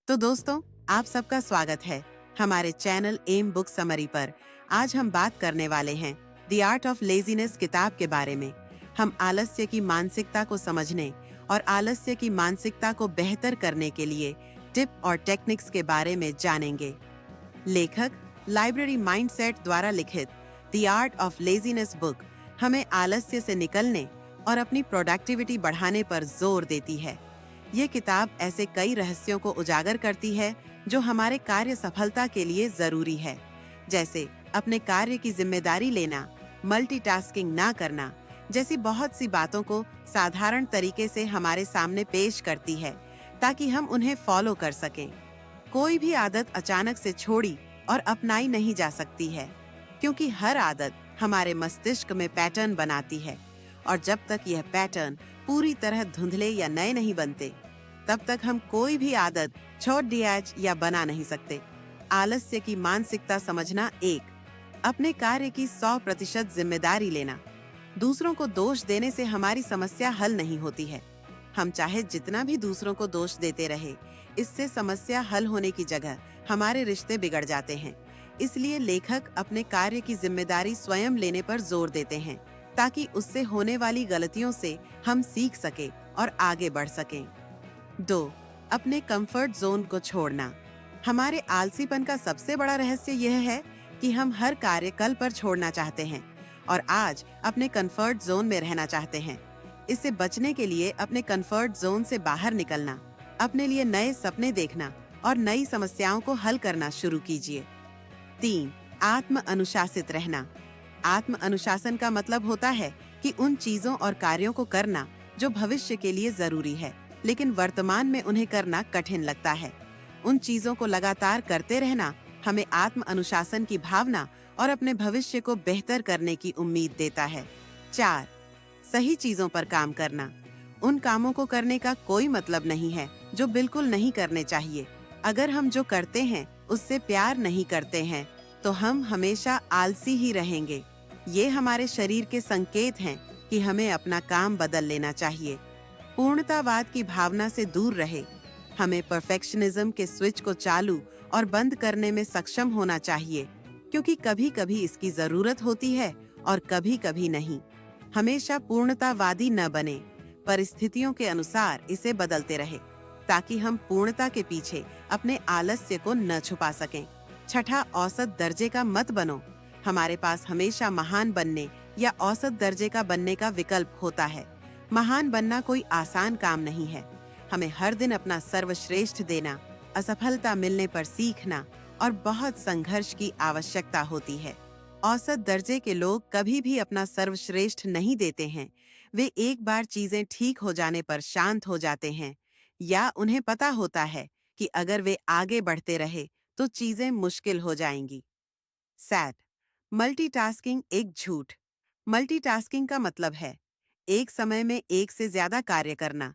तो दोस्तों, आप सबका स्वागत है हमारे चैनल एम बुक समरी पर। आज हम बात करने वाले हैं द आर्ट ऑफ लेजीनेस किताब के बारे में। हम आलस्य की मानसिकता को समझने और आलस्य की मानसिकता को बेहतर करने के लिए टिप और टेक्निक्स के बारे में जानेंगे। लेखक लाइब्रेरी माइंडसेट द्वारा लिखित the art of laziness book हमें आलस्य से निकलने और अपनी प्रोडक्टिविटी बढ़ाने पर जोर देती है। ये किताब ऐसे कई रहस्यों को उजागर करती है जो हमारे कार्य सफलता के लिए जरूरी है, जैसे अपने कार्य की जिम्मेदारी लेना, मल्टीटास्किंग ना करना जैसी बहुत सी बातों को साधारण तरीके से हमारे सामने पेश करती है ताकि हम उन्हें फॉलो कर सकें। कोई भी आदत अचानक से छोड़ी और अपनाई नहीं जा सकती है, क्योंकि हर आदत हमारे मस्तिष्क में पैटर्न बनाती है और जब तक यह पैटर्न पूरी तरह धुंधले या नए नहीं बनते, तब तक हम कोई भी आदत छोड़ दिया या बना नहीं सकते। आलस्य की मानसिकता समझना। 1, अपने कार्य की 100% जिम्मेदारी लेना। दूसरों को दोष देने से हमारी समस्या हल नहीं होती है। हम चाहे जितना भी दूसरों को दोष देते रहे, इससे समस्या हल होने की जगह हमारे रिश्ते बिगड़ जाते हैं। इसलिए लेखक अपने कार्य की जिम्मेदारी स्वयं लेने पर जोर देते हैं ताकि उससे होने वाली गलतियों से हम सीख सके और आगे बढ़ सकें। 2, अपने कंफर्ट जोन को छोड़ना। हमारे आलसीपन का सबसे बड़ा रहस्य यह है कि हम हर कार्य कल पर छोड़ना चाहते हैं और आज अपने कंफर्ट जोन में रहना चाहते हैं। इससे बचने के लिए अपने कंफर्ट जोन से बाहर निकलना, अपने लिए नए सपने देखना और नई समस्याओं को हल करना शुरू कीजिए। 3, आत्म अनुशासित रहना। आत्म अनुशासन का मतलब होता है कि उन चीजों और कार्यों को करना जो भविष्य के लिए जरूरी है, लेकिन वर्तमान में उन्हें करना कठिन लगता है। उन चीजों को लगातार करते रहना हमें आत्म अनुशासन की भावना और अपने भविष्य को बेहतर करने की उम्मीद देता है। 4, सही चीजों पर काम करना। उन कामों को करने का कोई मतलब नहीं है जो बिल्कुल नहीं करने चाहिए। अगर हम जो करते हैं उससे प्यार नहीं करते हैं, तो हम हमेशा आलसी ही रहेंगे। ये हमारे शरीर के संकेत हैं कि हमें अपना काम बदल लेना चाहिए। पूर्णतावाद की भावना से दूर रहे। हमें परफेक्शनिज्म के स्विच को चालू और बंद करने में सक्षम होना चाहिए, क्योंकि कभी कभी इसकी जरूरत होती है और कभी कभी नहीं। हमेशा पूर्णतावादी न बने, परिस्थितियों के अनुसार इसे बदलते रहे ताकि हम पूर्णता के पीछे अपने आलस्य को न छुपा सकें। 6, औसत दर्जे का मत बनो। हमारे पास हमेशा महान बनने या औसत दर्जे का बनने का विकल्प होता है। महान बनना कोई आसान काम नहीं है। हमें हर दिन अपना सर्वश्रेष्ठ देना, असफलता मिलने पर सीखना और बहुत संघर्ष की आवश्यकता होती है। औसत दर्जे के लोग कभी भी अपना सर्वश्रेष्ठ नहीं देते हैं। वे एक बार चीजें ठीक हो जाने पर शांत हो जाते हैं, या उन्हें पता होता है कि अगर वे आगे बढ़ते रहे तो चीजें मुश्किल हो जाएंगी। 7, मल्टीटास्किंग एक झूठ। मल्टीटास्किंग का मतलब है एक समय में एक से ज्यादा कार्य करना।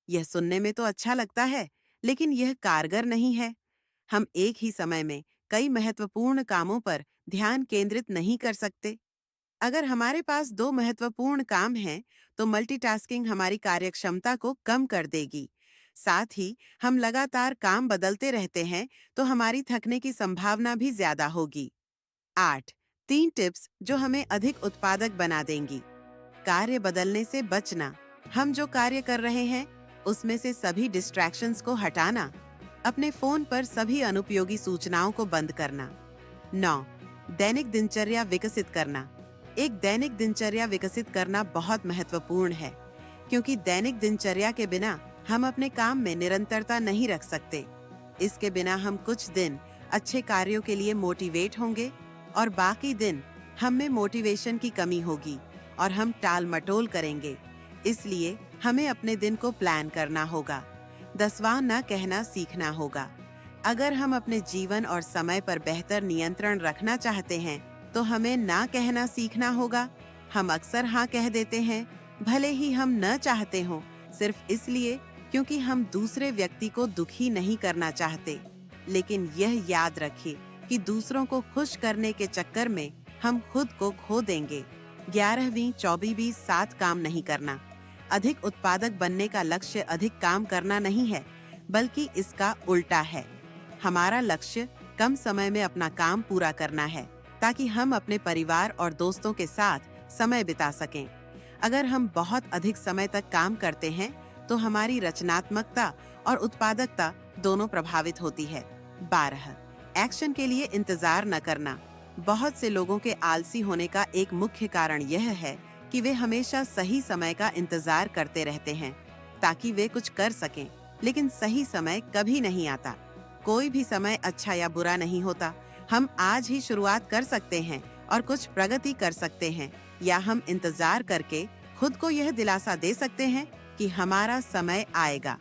यह सुनने में तो अच्छा लगता है, लेकिन यह कारगर नहीं है। हम एक ही समय में कई महत्वपूर्ण कामों पर ध्यान केंद्रित नहीं कर सकते। अगर हमारे पास 2 महत्वपूर्ण काम हैं, तो मल्टीटास्किंग हमारी कार्यक्षमता को कम कर देगी। साथ ही हम लगातार काम बदलते रहते हैं, तो हमारी थकने की संभावना भी ज्यादा होगी। 8, 3 टिप्स जो हमें अधिक उत्पादक बना देंगी। कार्य बदलने से बचना। हम जो कार्य कर रहे हैं उसमें से सभी डिस्ट्रैक्शंस को हटाना। अपने फोन पर सभी अनुपयोगी सूचनाओं को बंद करना। 9, दैनिक दिनचर्या विकसित करना। एक दैनिक दिनचर्या विकसित करना बहुत महत्वपूर्ण है, क्योंकि दैनिक दिनचर्या के बिना हम अपने काम में निरंतरता नहीं रख सकते। इसके बिना हम कुछ दिन अच्छे कार्यों के लिए मोटिवेट होंगे और बाकी दिन हम में मोटिवेशन की कमी होगी और हम टाल मटोल करेंगे। इसलिए हमें अपने दिन को प्लान करना होगा। 10वां, न कहना सीखना होगा। अगर हम अपने जीवन और समय पर बेहतर नियंत्रण रखना चाहते हैं, तो हमें ना कहना सीखना होगा। हम अक्सर हाँ कह देते हैं, भले ही हम न चाहते हों, सिर्फ इसलिए क्योंकि हम दूसरे व्यक्ति को दुखी नहीं करना चाहते। लेकिन यह याद रखिए कि दूसरों को खुश करने के चक्कर में हम खुद को खो देंगे। 11वीं 24 साथ काम नहीं करना। अधिक उत्पादक बनने का लक्ष्य अधिक काम करना नहीं है, बल्कि इसका उल्टा है। हमारा लक्ष्य कम समय में अपना काम पूरा करना है, ताकि हम अपने परिवार और दोस्तों के साथ समय बिता सकें। अगर हम बहुत अधिक समय तक काम करते हैं, तो हमारी रचनात्मकता और उत्पादकता दोनों प्रभावित होती है। 12. एक्शन के लिए इंतजार न करना। बहुत से लोगों के आलसी होने का एक मुख्य कारण यह है कि वे हमेशा सही समय का इंतजार करते रहते हैं, ताकि वे कुछ कर सकें, लेकिन सही समय कभी नहीं आता। कोई भी समय अच्छा या बुरा नहीं होता। हम आज ही शुरुआत कर सकते हैं और कुछ प्रगति कर सकते हैं, या हम इंतजार करके खुद को यह दिलासा दे सकते हैं कि हमारा समय आएगा।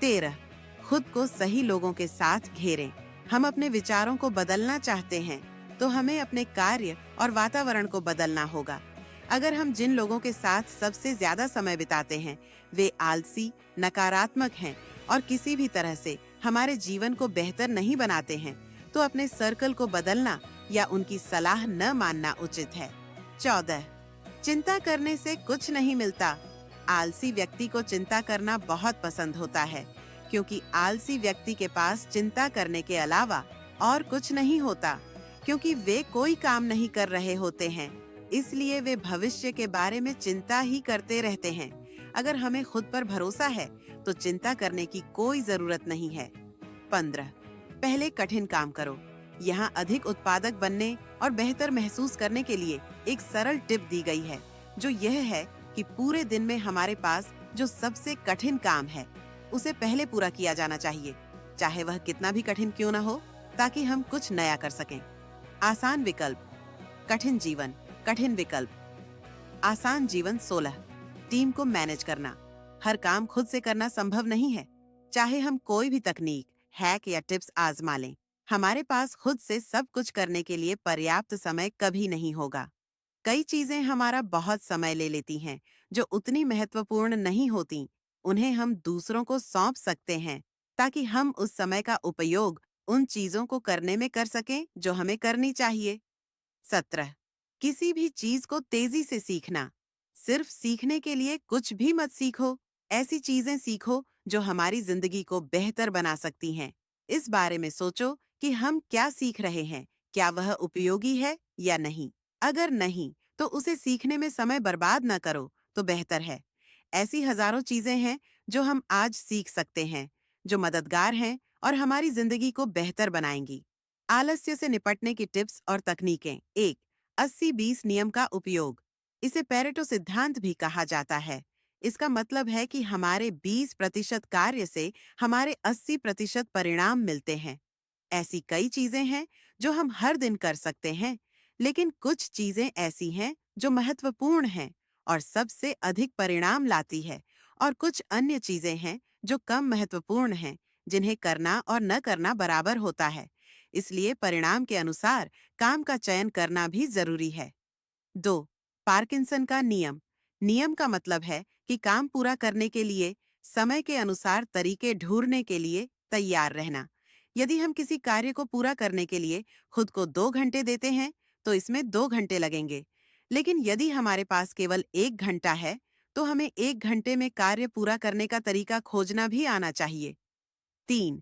13. खुद को सही लोगों के साथ घेरें। हम अपने विचारों को बदलना चाहते हैं, तो हमें अपने कार्य और वातावरण को बदलना होगा। अगर हम जिन लोगों के साथ सबसे ज्यादा समय बिताते हैं, वे आलसी, नकारात्मक हैं और किसी भी तरह से हमारे जीवन को बेहतर नहीं बनाते हैं, तो अपने सर्कल को बदलना या उनकी सलाह न मानना उचित है। 14. चिंता करने से कुछ नहीं मिलता। आलसी व्यक्ति को चिंता करना बहुत पसंद होता है, क्योंकि आलसी व्यक्ति के पास चिंता करने के अलावा और कुछ नहीं होता, क्योंकि वे कोई काम नहीं कर रहे होते हैं, इसलिए वे भविष्य के बारे में चिंता ही करते रहते हैं। अगर हमें खुद पर भरोसा है, तो चिंता करने की कोई जरूरत नहीं है। 15. पहले कठिन काम करो। यहाँ अधिक उत्पादक बनने और बेहतर महसूस करने के लिए एक सरल टिप दी गई है, जो यह है कि पूरे दिन में हमारे पास जो सबसे कठिन काम है, उसे पहले पूरा किया जाना चाहिए, चाहे वह कितना भी कठिन क्यों न हो, ताकि हम कुछ नया कर सकें। आसान विकल्प, कठिन जीवन, कठिन विकल्प। आसान जीवन 16. टीम को मैनेज करना। हर काम खुद से करना संभव नहीं है। चाहे हम कोई भी तकनीक, हैक या टिप्स आजमा लें, हमारे पास खुद से सब कुछ करने के लिए पर्याप्त समय कभी नहीं होगा। कई चीजें हमारा बहुत समय ले लेती हैं, जो उतनी महत्वपूर्ण नहीं होती। उन्हें हम दूसरों को सौंप सकते हैं, ताकि हम उस समय का उपयोग उन चीजों को करने में कर सकें जो हमें करनी चाहिए। 17. किसी भी चीज को तेजी से सीखना। सिर्फ सीखने के लिए कुछ भी मत सीखो। ऐसी चीजें सीखो जो हमारी जिंदगी को बेहतर बना सकती हैं। इस बारे में सोचो कि हम क्या सीख रहे हैं, क्या वह उपयोगी है या नहीं। अगर नहीं, तो उसे सीखने में समय बर्बाद न करो तो बेहतर है। ऐसी हजारों चीजें हैं जो हम आज सीख सकते हैं, जो मददगार हैं और हमारी जिंदगी को बेहतर बनाएंगी। आलस्य से निपटने की टिप्स और तकनीकें। 1. 80-20 नियम का उपयोग। इसे पेरेटो सिद्धांत भी कहा जाता है। इसका मतलब है कि हमारे 20% कार्य से हमारे 80% परिणाम मिलते हैं। ऐसी कई चीजें हैं जो हम हर दिन कर सकते हैं, लेकिन कुछ चीजें ऐसी हैं जो महत्वपूर्ण हैं और सबसे अधिक परिणाम लाती है, और कुछ अन्य चीजें हैं जो कम महत्वपूर्ण हैं, जिन्हें करना और न करना बराबर होता है। इसलिए परिणाम के अनुसार काम का चयन करना भी जरूरी है। 2. पार्किंसन का नियम। नियम का मतलब है कि काम पूरा करने के लिए समय के अनुसार तरीके ढूंढने के लिए तैयार रहना। यदि हम किसी कार्य को पूरा करने के लिए खुद को 2 घंटे देते हैं, तो इसमें 2 घंटे लगेंगे। लेकिन यदि हमारे पास केवल 1 घंटा है, तो हमें 1 घंटे में कार्य पूरा करने का तरीका खोजना भी आना चाहिए। 3.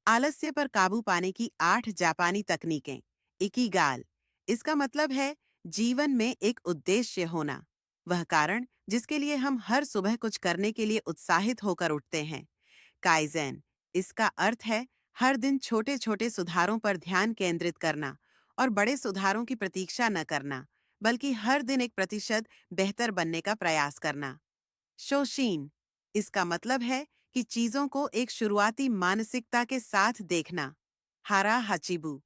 आलस्य पर काबू पाने की 8 जापानी तकनीकें। इकिगाल। इसका मतलब है जीवन में एक उद्देश्य होना, वह कारण जिसके लिए हम हर सुबह कुछ करने के लिए उत्साहित होकर उठते हैं। काइज़ेन। इसका अर्थ है हर दिन छोटे छोटे सुधारों पर ध्यान केंद्रित करना और बड़े सुधारों की प्रतीक्षा न करना, बल्कि हर दिन 1% बेहतर बनने का प्रयास करना। शोशीन। इसका मतलब है कि चीजों को एक शुरुआती मानसिकता के साथ देखना। हारा हाचिबू।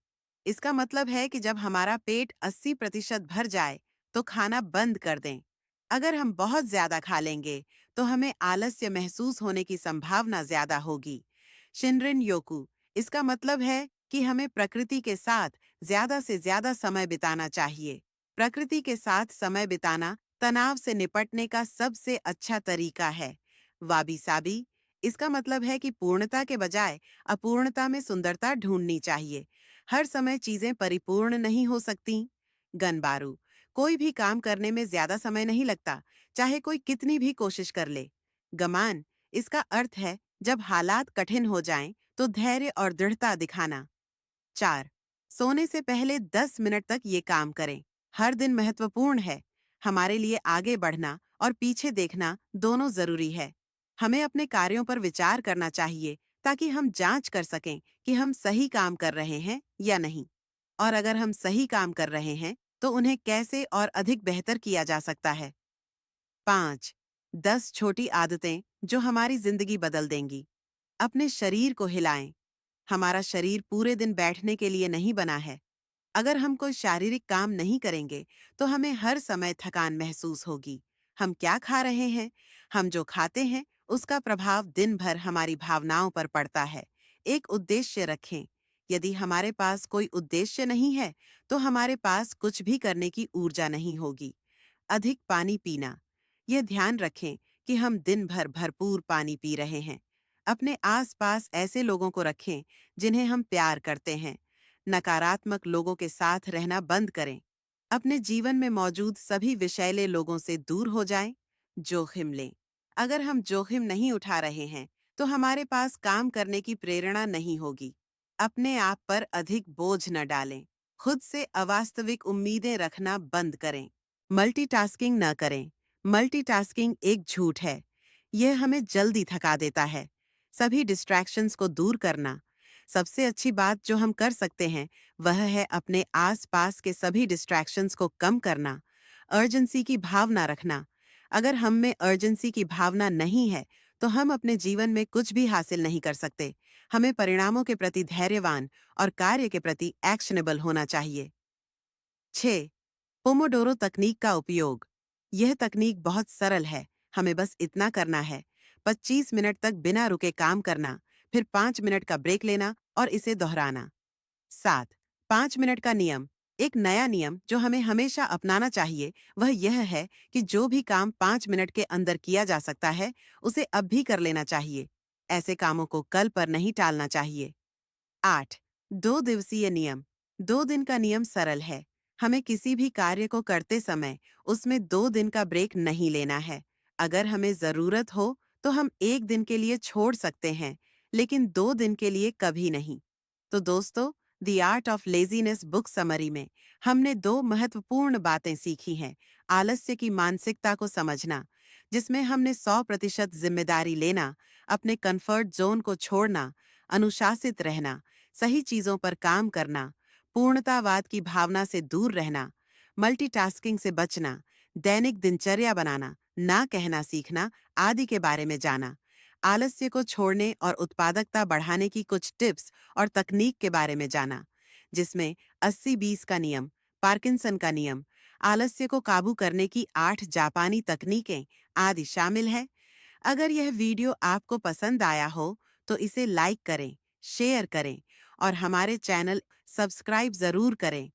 इसका मतलब है कि जब हमारा पेट 80% भर जाए, तो खाना बंद कर दें। अगर हम बहुत ज्यादा खा लेंगे, तो हमें आलस्य महसूस होने की संभावना ज्यादा होगी। शिनरिन योकू। इसका मतलब है कि हमें प्रकृति के साथ ज्यादा से ज्यादा समय बिताना चाहिए। प्रकृति के साथ समय बिताना तनाव से निपटने का सबसे अच्छा तरीका है। वाबी साबी। इसका मतलब है कि पूर्णता के बजाय अपूर्णता में सुंदरता ढूंढनी चाहिए। हर समय चीजें परिपूर्ण नहीं हो सकती। गनबारू। कोई भी काम करने में ज्यादा समय नहीं लगता, चाहे कोई कितनी भी कोशिश कर ले। गमान। इसका अर्थ है जब हालात कठिन हो जाएं, तो धैर्य और दृढ़ता दिखाना। 4. सोने से पहले 10 मिनट तक ये काम करें। हर दिन महत्वपूर्ण है। हमारे लिए आगे बढ़ना और पीछे देखना दोनों जरूरी है। हमें अपने कार्यों पर विचार करना चाहिए ताकि हम जांच कर सकें कि हम सही काम कर रहे हैं या नहीं। और अगर हम सही काम कर रहे हैं, तो उन्हें कैसे और अधिक बेहतर किया जा सकता है। 5. 10 छोटी आदतें जो हमारी जिंदगी बदल देंगी। अपने शरीर को हिलाएं। हमारा शरीर पूरे दिन बैठने के लिए नहीं बना है। अगर हम कोई शारीरिक काम नहीं करेंगे, तो हमें हर समय थकान महसूस होगी। हम क्या खा रहे हैं, हम जो खाते हैं, उसका प्रभाव दिन भर हमारी भावनाओं पर पड़ता है। एक उद्देश्य रखें। यदि हमारे पास कोई उद्देश्य नहीं है, तो हमारे पास कुछ भी करने की ऊर्जा नहीं होगी। अधिक पानी पीना। यह ध्यान रखें कि हम दिन भर भरपूर पानी पी रहे हैं। अपने आसपास ऐसे लोगों को रखें जिन्हें हम प्यार करते हैं। नकारात्मक लोगों के साथ रहना बंद करें। अपने जीवन में मौजूद सभी विषैले लोगों से दूर हो जाएं। जोखिम लें। अगर हम जोखिम नहीं उठा रहे हैं, तो हमारे पास काम करने की प्रेरणा नहीं होगी। अपने आप पर अधिक बोझ न डालें। खुद से अवास्तविक उम्मीदें रखना बंद करें। मल्टीटास्किंग न करें। मल्टीटास्किंग एक झूठ है। यह हमें जल्दी थका देता है। सभी डिस्ट्रैक्शंस को दूर करना। सबसे अच्छी बात जो हम कर सकते हैं, वह है अपने आसपास के सभी डिस्ट्रैक्शंस को कम करना। अर्जेंसी की भावना रखना। अगर हम में अर्जेंसी की भावना नहीं है, तो हम अपने जीवन में कुछ भी हासिल नहीं कर सकते। हमें परिणामों के प्रति धैर्यवान और कार्य के प्रति एक्शनेबल होना चाहिए। 6. पोमोडोरो तकनीक का उपयोग। यह तकनीक बहुत सरल है। हमें बस इतना करना है। 25 मिनट तक बिना रुके काम करना, फिर 5 मिनट का ब्रेक लेना और इसे दोहराना। 7. 5 मिनट का नियम। एक नया नियम जो हमें हमेशा अपनाना चाहिए, वह यह है कि जो भी काम 5 मिनट के अंदर किया जा सकता है, उसे अब भी कर लेना चाहिए। ऐसे कामों को कल पर नहीं टालना चाहिए। 8. 2 दिवसीय नियम। 2 दिन का नियम सरल है। हमें किसी भी कार्य को करते समय उसमें 2 दिन का ब्रेक नहीं लेना है। अगर हमें जरूरत हो, तो हम 1 दिन के लिए छोड़ सकते हैं, लेकिन 2 दिन के लिए कभी नहीं। तो दोस्तों, the art of laziness book summary में हमने 2 महत्वपूर्ण बातें सीखी हैं। आलस्य की मानसिकता को समझना, जिसमें हमने 100% जिम्मेदारी लेना, अपने कंफर्ट जोन को छोड़ना, अनुशासित रहना, सही चीजों पर काम करना, पूर्णतावाद की भावना से दूर रहना, मल्टीटास्किंग से बचना, दैनिक दिनचर्या बनाना, ना कहना सीखना आदि के बारे में जाना। आलस्य को छोड़ने और उत्पादकता बढ़ाने की कुछ टिप्स और तकनीक के बारे में जाना, जिसमें 80-20 का नियम, पार्किंसन का नियम, आलस्य को काबू करने की 8 जापानी तकनीकें आदि शामिल है। अगर यह वीडियो आपको पसंद आया हो, तो इसे लाइक करें, शेयर करें और हमारे चैनल सब्सक्राइब जरूर करें